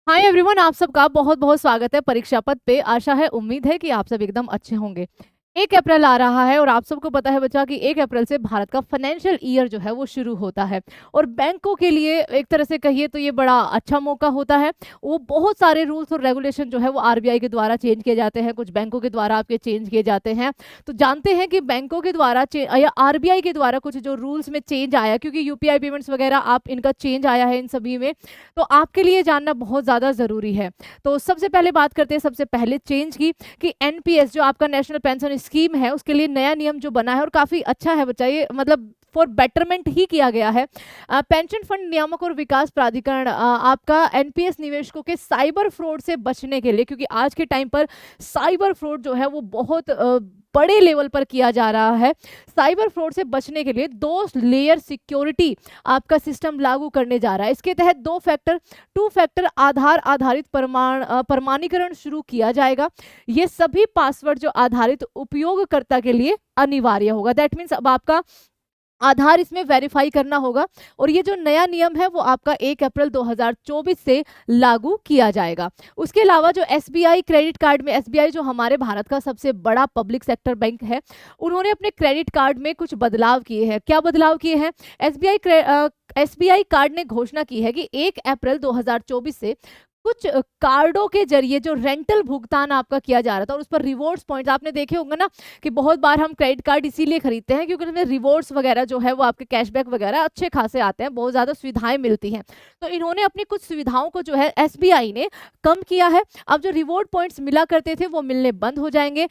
Hi everyone, आप सबका बहुत बहुत स्वागत है परीक्षा पद पे। आशा है, उम्मीद है कि आप सब एकदम अच्छे होंगे। 1 अप्रैल आ रहा है और आप सबको पता है बच्चा कि 1 अप्रैल से भारत का फाइनेंशियल ईयर जो है वो शुरू होता है। और बैंकों के लिए एक तरह से कहिए तो ये बड़ा अच्छा मौका होता है। वो बहुत सारे रूल्स और रेगुलेशन जो है वो आरबीआई के द्वारा चेंज किए जाते हैं, कुछ बैंकों के द्वारा आपके चेंज किए जाते हैं। तो जानते हैं कि बैंकों के द्वारा या आरबीआई के द्वारा कुछ जो रूल्स में चेंज आया, क्योंकि यूपीआई पेमेंट्स वगैरह आप इनका चेंज आया है इन सभी में, तो आपके लिए जानना बहुत ज़्यादा ज़रूरी है। तो सबसे पहले बात करते हैं सबसे पहले चेंज की, कि एनपीएस जो आपका नेशनल पेंशन स्कीम है उसके लिए नया नियम जो बना है और काफ़ी अच्छा है बच्चा, ये मतलब फॉर बेटरमेंट ही किया गया है। पेंशन फंड नियामक और विकास प्राधिकरण आपका एनपीएस निवेशकों के साइबर फ्रॉड से बचने के लिए, क्योंकि आज के टाइम पर साइबर फ्रॉड जो है वो बहुत बड़े लेवल पर किया जा रहा है। साइबर फ्रॉड से बचने के लिए 2 लेयर सिक्योरिटी आपका सिस्टम लागू करने जा रहा है। इसके तहत 2 फैक्टर आधार आधारित प्रमाणीकरण शुरू किया जाएगा। ये सभी पासवर्ड जो आधारित उपयोगकर्ता के लिए अनिवार्य होगा। दैट मीन्स अब आपका आधार इसमें वेरीफाई करना होगा। और ये जो नया नियम है वो आपका 1 अप्रैल 2024 से लागू किया जाएगा। उसके अलावा जो एसबीआई क्रेडिट कार्ड में, एसबीआई जो हमारे भारत का सबसे बड़ा पब्लिक सेक्टर बैंक है, उन्होंने अपने क्रेडिट कार्ड में कुछ बदलाव किए हैं। क्या बदलाव किए हैं? एसबीआई कार्ड ने घोषणा की है कि 1 अप्रैल 2024 से कुछ कार्डों के जरिए जो रेंटल भुगतान आपका किया जा रहा था और उस पर रिवॉर्ड्स पॉइंट्स आपने देखे होंगे ना, कि बहुत बार हम क्रेडिट कार्ड इसीलिए खरीदते हैं क्योंकि उसमें रिवॉर्ड्स वगैरह जो है वो आपके कैशबैक वगैरह अच्छे खासे आते हैं, बहुत ज़्यादा सुविधाएं मिलती हैं। तो इन्होंने अपनी कुछ सुविधाओं को जो है एसबीआई ने कम किया है। अब जो रिवॉर्ड पॉइंट्स मिला करते थे वो मिलने बंद हो जाएंगे।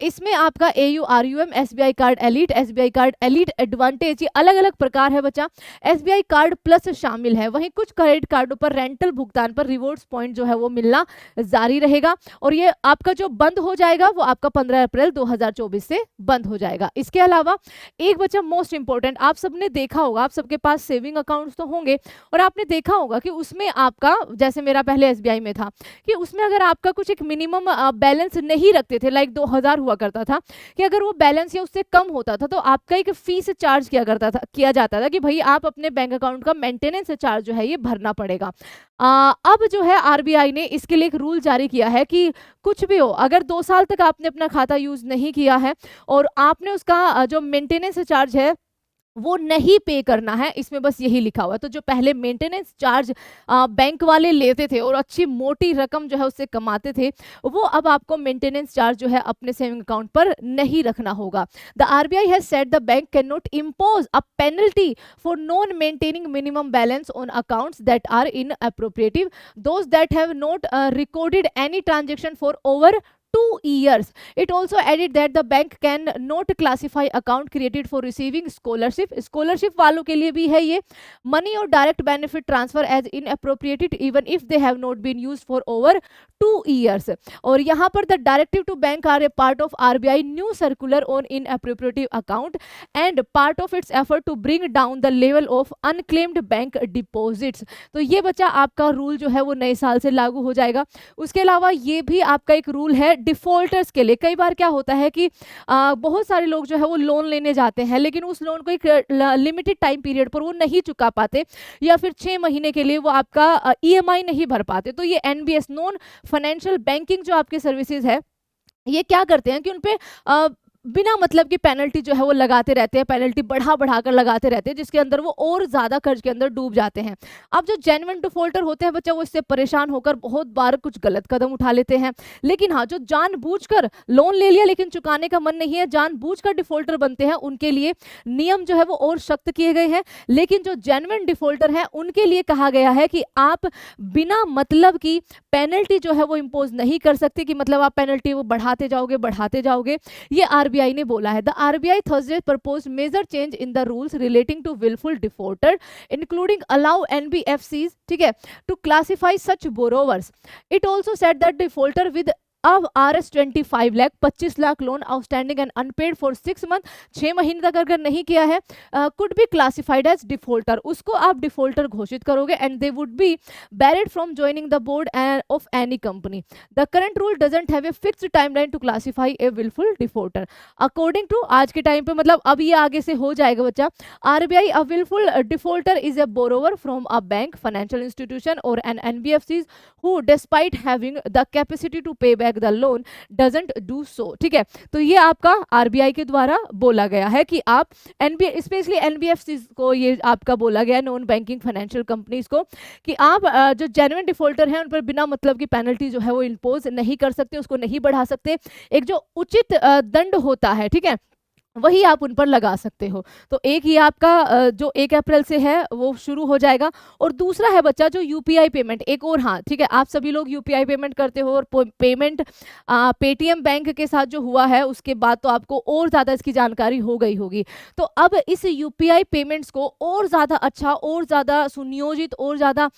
इसमें आपका एयू आरयूएम, एसबीआई कार्ड एलिट एडवांटेज, ये अलग अलग प्रकार है बच्चा। एसबीआई कार्ड प्लस शामिल है। वहीं कुछ क्रेडिट कार्डों पर रेंटल भुगतान पर रिवॉर्ड्स पॉइंट जो है वो मिलना जारी रहेगा। और ये आपका जो बंद हो जाएगा वो आपका 15 अप्रैल 2024 से बंद हो जाएगा। इसके अलावा एक बच्चा मोस्ट इंपॉर्टेंट, आप सबने देखा होगा, आप सबके पास सेविंग अकाउंट्स तो होंगे और आपने देखा होगा कि उसमें आपका, जैसे मेरा पहले एसबीआई में था, कि उसमें अगर आपका कुछ एक मिनिमम बैलेंस नहीं रखते थे, लाइक 2000 हुआ करता था, कि अगर वो बैलेंस या उससे कम होता था तो आपका एक फीस चार्ज किया जाता था कि भाई आप अपने बैंक अकाउंट का मेंटेनेंस चार्ज जो है ये भरना पड़ेगा। अब जो है आरबीआई ने इसके लिए एक रूल जारी किया है कि कुछ भी हो, अगर 2 साल तक आपने अपना खाता यूज नहीं किया है और आपने उसका जो मेंटेनेंस चार्ज है वो नहीं पे करना है, इसमें बस यही लिखा हुआ है। तो जो पहले मेंटेनेंस चार्ज बैंक वाले लेते थे और अच्छी मोटी रकम जो है उससे कमाते थे, वो अब आपको मेंटेनेंस चार्ज जो है अपने सेविंग अकाउंट पर नहीं रखना होगा। The RBI has said the bank can not impose a penalty for non maintaining minimum balance on accounts that are in appropriative, those that have not recorded any transaction for over 2 years. It also added that the bank can not classify account created for receiving scholarship वालों के लिए भी है ये, money or direct benefit transfer as inappropriated even if they have not been used for over 2 years. और यहाँ पर the directive to bank are a part of RBI new circular on inappropriate account and part of its effort to bring down the level of unclaimed bank deposits. तो ये बच्चा आपका rule जो है वो नए साल से लागू हो जाएगा। उसके अलावा ये भी आपका एक रूल है डिफॉल्टर्स के लिए। कई बार क्या होता है कि बहुत सारे लोग जो है वो लोन लेने जाते हैं लेकिन उस लोन को एक लिमिटेड टाइम पीरियड पर वो नहीं चुका पाते, या फिर 6 महीने के लिए वो आपका ईएमआई नहीं भर पाते। तो ये एनबीएस, नॉन फाइनेंशियल बैंकिंग जो आपके सर्विसेज है, ये क्या करते हैं कि उनपे बिना मतलब की पेनल्टी जो है वो लगाते रहते हैं, पेनल्टी बढ़ा बढ़ा कर लगाते रहते हैं, जिसके अंदर वो और ज़्यादा कर्ज के अंदर डूब जाते हैं। अब जो जेन्युइन डिफॉल्टर होते हैं बच्चा, वो इससे परेशान होकर बहुत बार कुछ गलत कदम उठा लेते हैं। लेकिन हाँ, जो जानबूझकर लोन ले लिया लेकिन चुकाने का मन नहीं है, जानबूझकर डिफॉल्टर बनते हैं, उनके लिए नियम जो है वो और सख्त किए गए हैं। लेकिन जो जेन्युइन डिफॉल्टर हैं उनके लिए कहा गया है कि आप बिना मतलब की पेनल्टी जो है वो इम्पोज नहीं कर सकते, कि मतलब आप पेनल्टी वो बढ़ाते जाओगे। ये आरबीआई ने बोला है। The RBI Thursday propose major change in the rules relating to wilful defaulter including allow NBFCs, ठीक है, to classify such borrowers. It also said that defaulter with above RS 25 lakh 25 lakh loan outstanding and unpaid for 6 month, 6 महीने तक अगर नहीं किया है, could be classified as defaulter, उसको आप डिफॉल्टर घोषित करोगे and they would be barred from joining the board of any company. The current rule doesn't have a fixed timeline to classify a wilful defaulter. According to आज के time पे, मतलब अब ये आगे से हो जाएगा बच्चा, RBI a wilful defaulter is a borrower from a bank, financial institution और an NBFCs who despite having the capacity to pay back the loan doesn't do so। ठीक है, तो ये आपका RBI के द्वारा बोला गया है कि आप स्पेशली NBFCs को ये आपका बोला गया, नॉन बैंकिंग फाइनेंशियल कंपनीज को, कि आप जो जेन्युइन डिफॉल्टर हैं उन पर बिना मतलब की पेनल्टी जो है वो इम्पोज नहीं कर सकते, उसको नहीं बढ़ा सकते। एक जो उचित दंड होता है, ठीक है, वही आप उन पर लगा सकते हो। तो एक ही आपका जो 1 अप्रैल से है वो शुरू हो जाएगा। और दूसरा है बच्चा जो UPI पेमेंट, एक और, हाँ ठीक है, आप सभी लोग UPI पेमेंट करते हो और पेमेंट पेटीएम बैंक के साथ जो हुआ है उसके बाद तो आपको और ज़्यादा इसकी जानकारी हो गई होगी। तो अब इस UPI पेमेंट्स को और ज़्यादा अच्छा, और ज़्यादा सुनियोजित, और ज़्यादा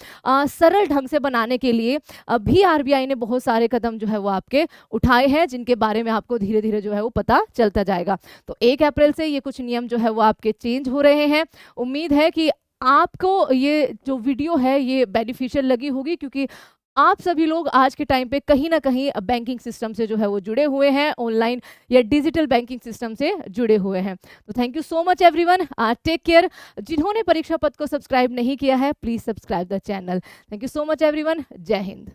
सरल ढंग से बनाने के लिए भी RBI ने बहुत सारे कदम जो है वो आपके उठाए हैं, जिनके बारे में आपको धीरे धीरे जो है वो पता चलता जाएगा। तो 1 अप्रैल से ये कुछ नियम जो है वो आपके चेंज हो रहे हैं। उम्मीद है कि आपको ये जो वीडियो है ये बेनिफिशियल लगी होगी, क्योंकि आप सभी लोग आज के टाइम पे कहीं ना कहीं बैंकिंग सिस्टम से जो है वो जुड़े हुए हैं, ऑनलाइन या डिजिटल बैंकिंग सिस्टम से जुड़े हुए हैं। तो thank you so much everyone, take care. जिन्होंने परीक्षा पथ को सब्सक्राइब नहीं किया है, please subscribe the channel. Thank you so much everyone, जय हिंद।